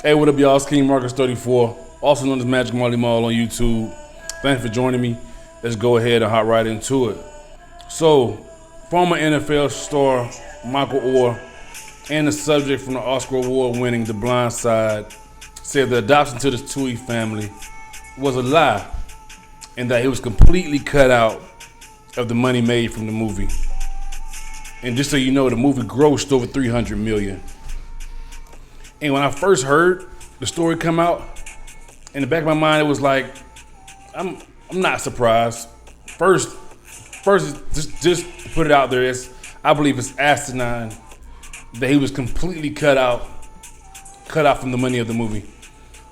Hey, what up, y'all? It's King Marcus 34, also known as Magic Marley Mall on YouTube. Thanks for joining me. Let's go ahead and hop right into it. So, former NFL star Michael Oher and the subject from the Oscar Award-winning The Blind Side said the adoption to the Tuohy family was a lie and that he was completely cut out of the money made from the movie. And just so you know, the movie grossed over $300 million. And when I first heard the story come out, in the back of my mind, it was like, I'm not surprised. First, just to put it out there, I believe it's asinine that he was completely cut out from the money of the movie.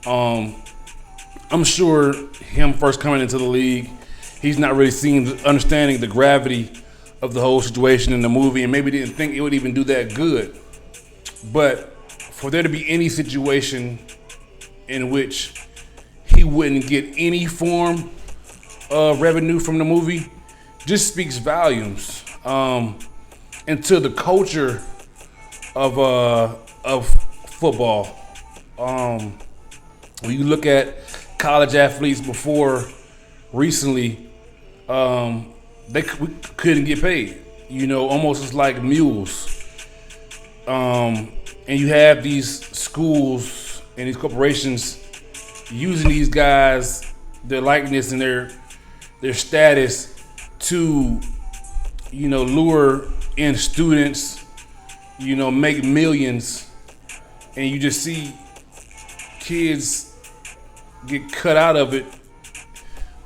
I'm sure him first coming into the league, he's not really understanding the gravity of the whole situation in the movie, and maybe didn't think it would even do that good. But for there to be any situation in which he wouldn't get any form of revenue from the movie just speaks volumes into the culture of football. When you look at college athletes before recently, we couldn't get paid. You know, almost as like mules. And you have these schools and these corporations using these guys, their likeness and their status to, lure in students, make millions. And you just see kids get cut out of it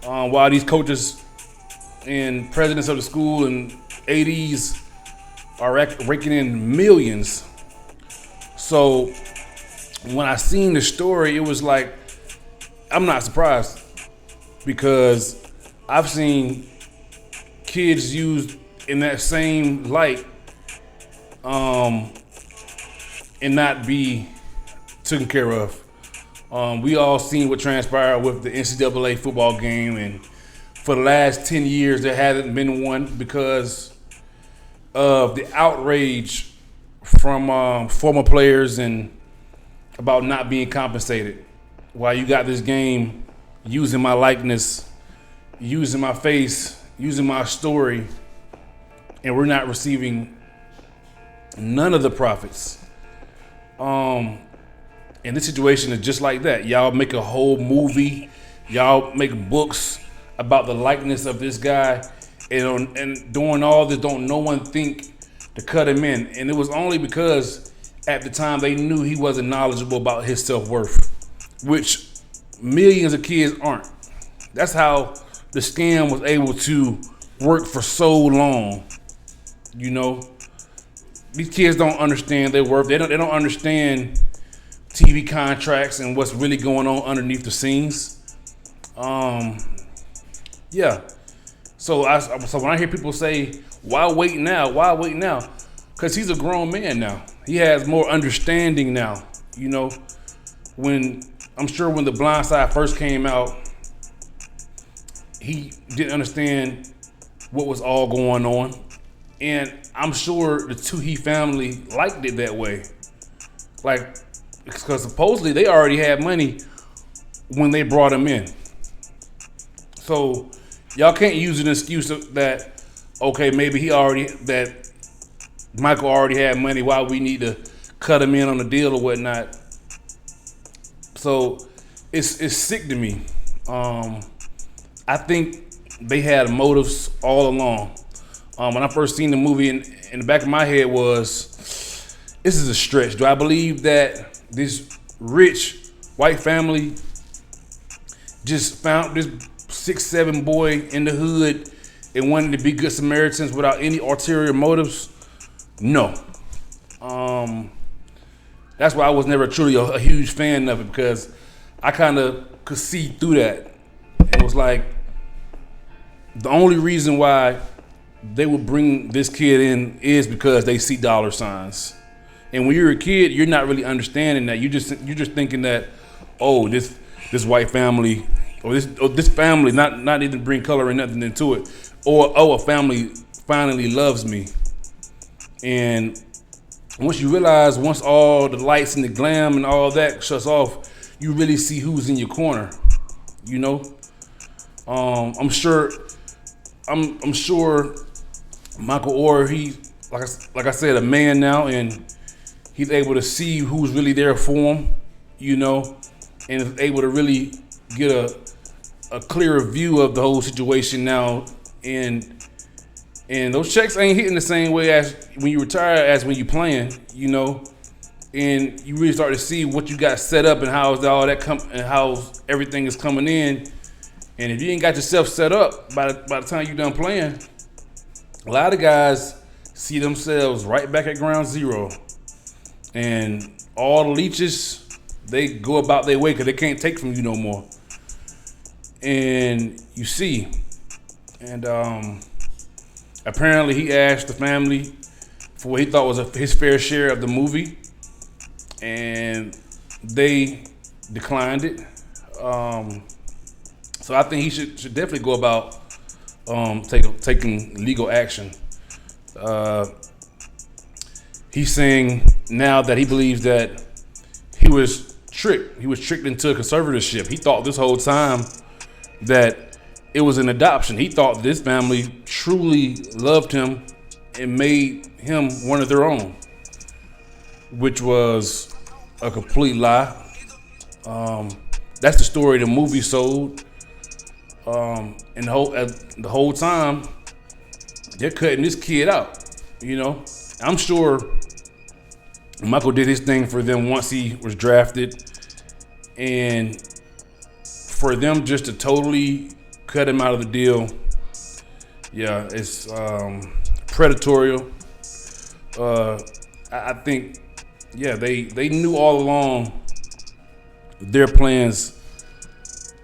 while these coaches and presidents of the school and ADs are raking in millions. So when I seen the story, it was like, I'm not surprised, because I've seen kids used in that same light and not be taken care of. We all seen what transpired with the NCAA football game, and for the last 10 years there hasn't been one because of the outrage from former players and about not being compensated. While you got this game using my likeness, using my face, using my story, and we're not receiving none of the profits. And this situation is just like that. Y'all make a whole movie, y'all make books about the likeness of this guy, and doing all this, don't no one think to cut him in. And it was only because at the time they knew he wasn't knowledgeable about his self-worth, which millions of kids aren't. That's how the scam was able to work for so long. These kids don't understand their worth. They don't understand TV contracts and what's really going on underneath the scenes. Yeah. So when I hear people say, why wait now? Why wait now? Because he's a grown man now. He has more understanding now. I'm sure when The Blind Side first came out, he didn't understand what was all going on. And I'm sure the Tuohy family liked it that way. Because supposedly they already had money when they brought him in. So y'all can't use an excuse that, okay, maybe that Michael already had money, why we need to cut him in on the deal or whatnot. So it's sick to me. I think they had motives all along. When I first seen the movie, in the back of my head was, this is a stretch. Do I believe that this rich white family just found this 6'7" boy in the hood and wanted to be good Samaritans without any ulterior motives? No. That's why I was never truly a huge fan of it, because I kind of could see through that. It was like, the only reason why they would bring this kid in is because they see dollar signs. And when you're a kid, you're not really understanding that. You're just thinking that, oh, this white family or this family not even bring color or nothing into it, or a family finally loves me. And once you realize, once all the lights and the glam and all that shuts off, you really see who's in your corner. You know, I'm sure Michael Oher, he like I said, a man now, and he's able to see who's really there for him. You know, and is able to really get a clearer view of the whole situation now. And those checks ain't hitting the same way as when you retire as when you playing, you know. And you really start to see what you got set up and how all that and how everything is coming in. And if you ain't got yourself set up by the time you're done playing, a lot of guys see themselves right back at ground zero. And all the leeches, they go about their way because they can't take from you no more. And you see, and apparently he asked the family for what he thought was his fair share of the movie, and they declined it. So I think he should definitely go about taking legal action. He's saying now that he believes that he was tricked. He was tricked into a conservatorship. He thought this whole time that it was an adoption. He thought this family truly loved him and made him one of their own, which was a complete lie. That's the story the movie sold. And the whole time, they're cutting this kid out. You know, I'm sure Michael did his thing for them once he was drafted, and for them just to totally cut him out of the deal, yeah, it's predatory. I think, yeah, they knew all along their plans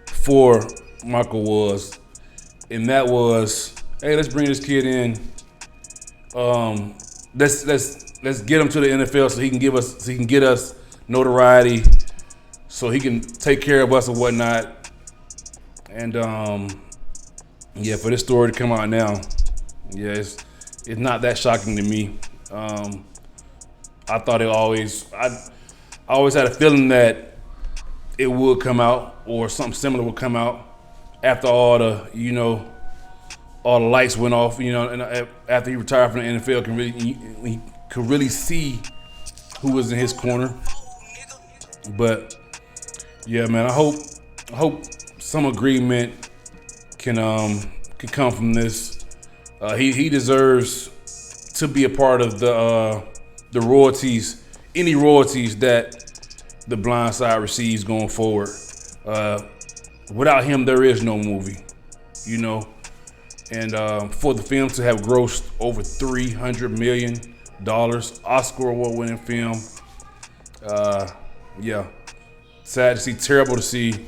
for Michael was, and that was, hey, let's bring this kid in. Let's get him to the NFL so he can get us notoriety, so he can take care of us and whatnot. And yeah, for this story to come out now, yeah, it's not that shocking to me. I thought I always had a feeling that it would come out, or something similar would come out after all the lights went off, and after he retired from the NFL, he could really see who was in his corner. But yeah, man, I hope some agreement can come from this. He deserves to be a part of the royalties, any royalties that the Blind Side receives going forward. Without him, there is no movie, And for the film to have grossed over $300 million, Oscar award-winning film, yeah, sad to see, terrible to see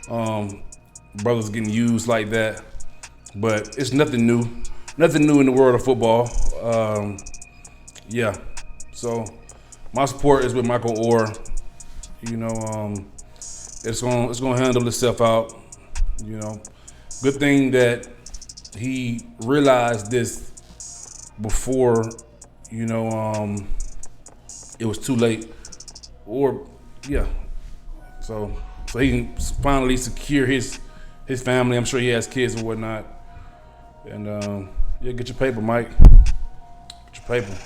brothers getting used like that. But it's nothing new in the world of football. Yeah, so my support is with Michael Oher. It's gonna handle itself out. Good thing that he realized this before, it was too late. Or yeah, so he can finally secure his family. I'm sure he has kids and whatnot. And yeah, get your paper, Mike. Get your paper.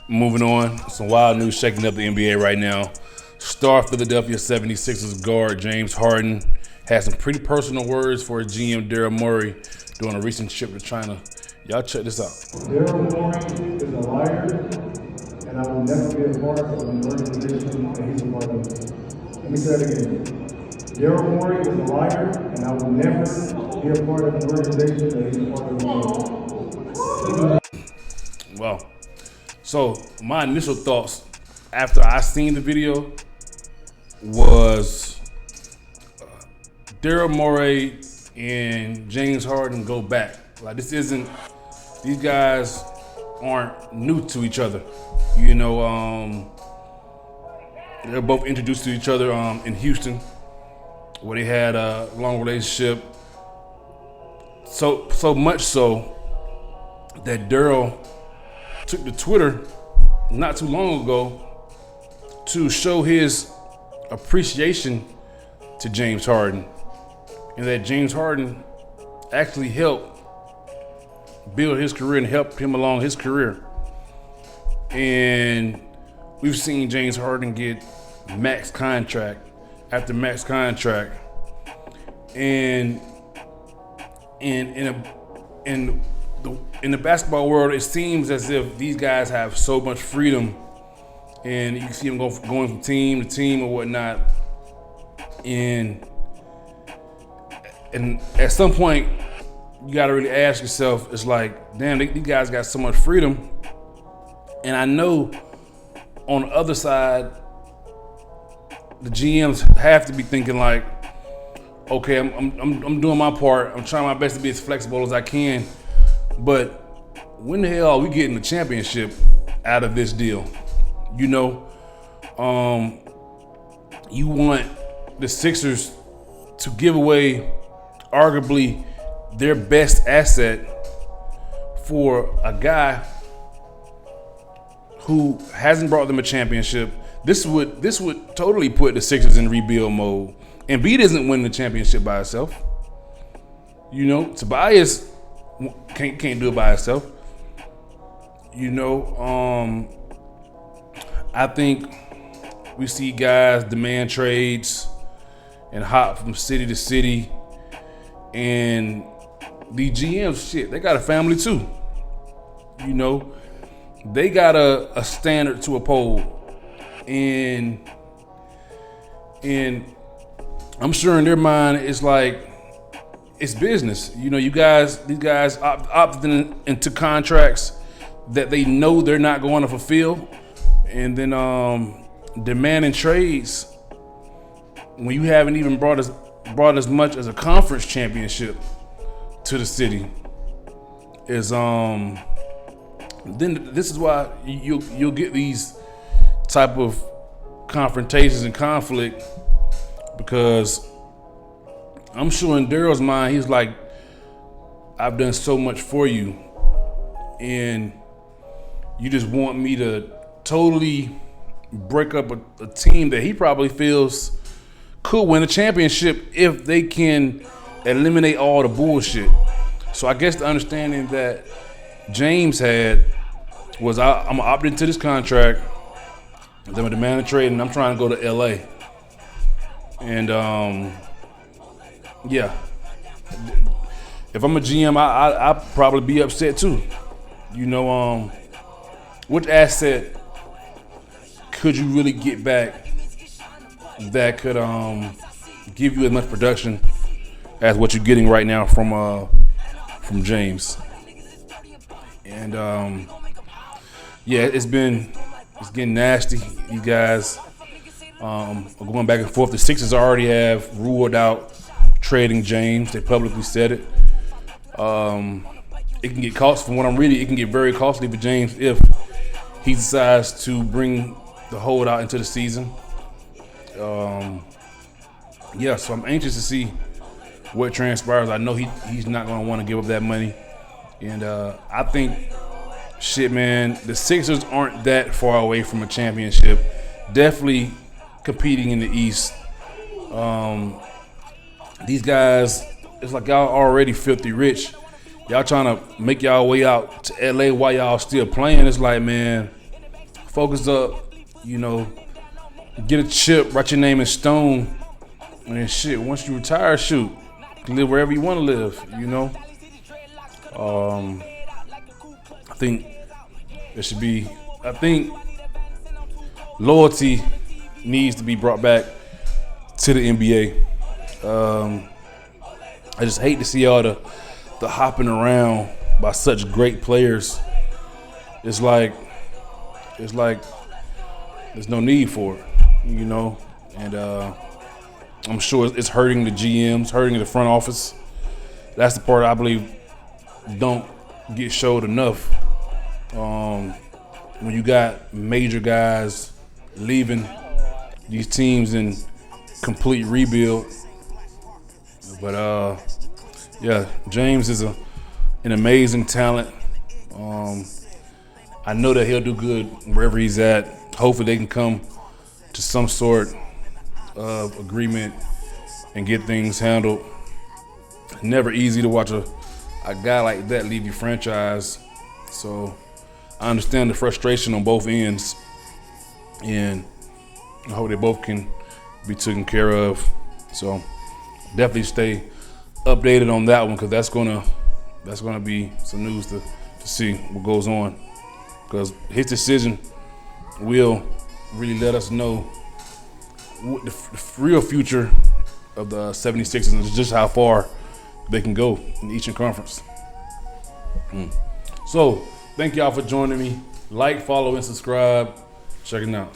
Moving on, some wild news shaking up the NBA right now. Star Philadelphia 76ers guard James Harden had some pretty personal words for his GM Daryl Morey during a recent trip to China. Y'all check this out. Daryl Morey is a liar, and I will never be a part of an organization that he's a part of. Let me say that again. Daryl Morey is a liar, and I will never be a part of an organization that he's a part of. Well, so my initial thoughts after I seen the video was Daryl Morey and James Harden go back. Like, these guys aren't new to each other. They're both introduced to each other in Houston, where they had a long relationship. So much so that Daryl took to Twitter not too long ago to show his appreciation to James Harden, and that James Harden actually helped build his career and helped him along his career. And we've seen James Harden get max contract after max contract, and in the basketball world, it seems as if these guys have so much freedom, and you can see them going from team to team or whatnot. And at some point, you got to really ask yourself, it's like, damn, these guys got so much freedom. And I know on the other side, the GMs have to be thinking like, okay, I'm doing my part. I'm trying my best to be as flexible as I can. But when the hell are we getting the championship out of this deal? You know, you want the Sixers to give away arguably their best asset for a guy who hasn't brought them a championship. This would totally put the Sixers in rebuild mode. Embiid isn't winning the championship by himself. You know, Tobias can't do it by himself. You know, I think we see guys demand trades and hop from city to city, and the GMs, shit, they got a family too. You know, they got a standard to uphold, and I'm sure in their mind it's like it's business. You know, these guys opted into contracts that they know they're not going to fulfill, and then demanding trades when you haven't even brought as much as a conference championship to the city is then this is why you'll get these type of confrontations and conflict, because I'm sure in Daryl's mind he's like, I've done so much for you and you just want me to totally break up a team that he probably feels could win a championship if they can eliminate all the bullshit. So I guess the understanding that James had was I'm gonna opt into this contract, then I'm gonna demand a trade, and I'm trying to go to LA. And yeah, if I'm a GM, I'd probably be upset too. You know, which asset could you really get back that could give you as much production as what you're getting right now from James? And yeah, it's getting nasty. You guys are going back and forth. The Sixers already have ruled out trading James. They publicly said it. It can get costly. From what I'm reading, it can get very costly for James if he decides to bring the holdout into the season. Yeah, so I'm anxious to see what transpires. I know he's not going to want to give up that money. And I think, shit, man, the Sixers aren't that far away from a championship. Definitely competing in the East. These guys, it's like y'all already filthy rich. Y'all trying to make y'all way out to LA while y'all still playing. It's like, man, focus up, you know, get a chip, write your name in stone, and then shit, once you retire, shoot, you can live wherever you want to live, you know. I think loyalty needs to be brought back to the NBA. I just hate to see all the hopping around by such great players. It's like there's no need for it, you know. And I'm sure it's hurting the GMs, hurting the front office. That's the part I believe don't get showed enough. When you got major guys leaving these teams in complete rebuild. But yeah, James is an amazing talent. I know that he'll do good wherever he's at. Hopefully they can come to some sort of agreement and get things handled. Never easy to watch a guy like that leave your franchise. So I understand the frustration on both ends, and I hope they both can be taken care of. So definitely stay updated on that one, because that's gonna be some news to see what goes on, because his decision will really let us know what the real future of the 76ers and just how far they can go in the Eastern Conference. So thank y'all for joining me. Like, follow, and subscribe. Check it out.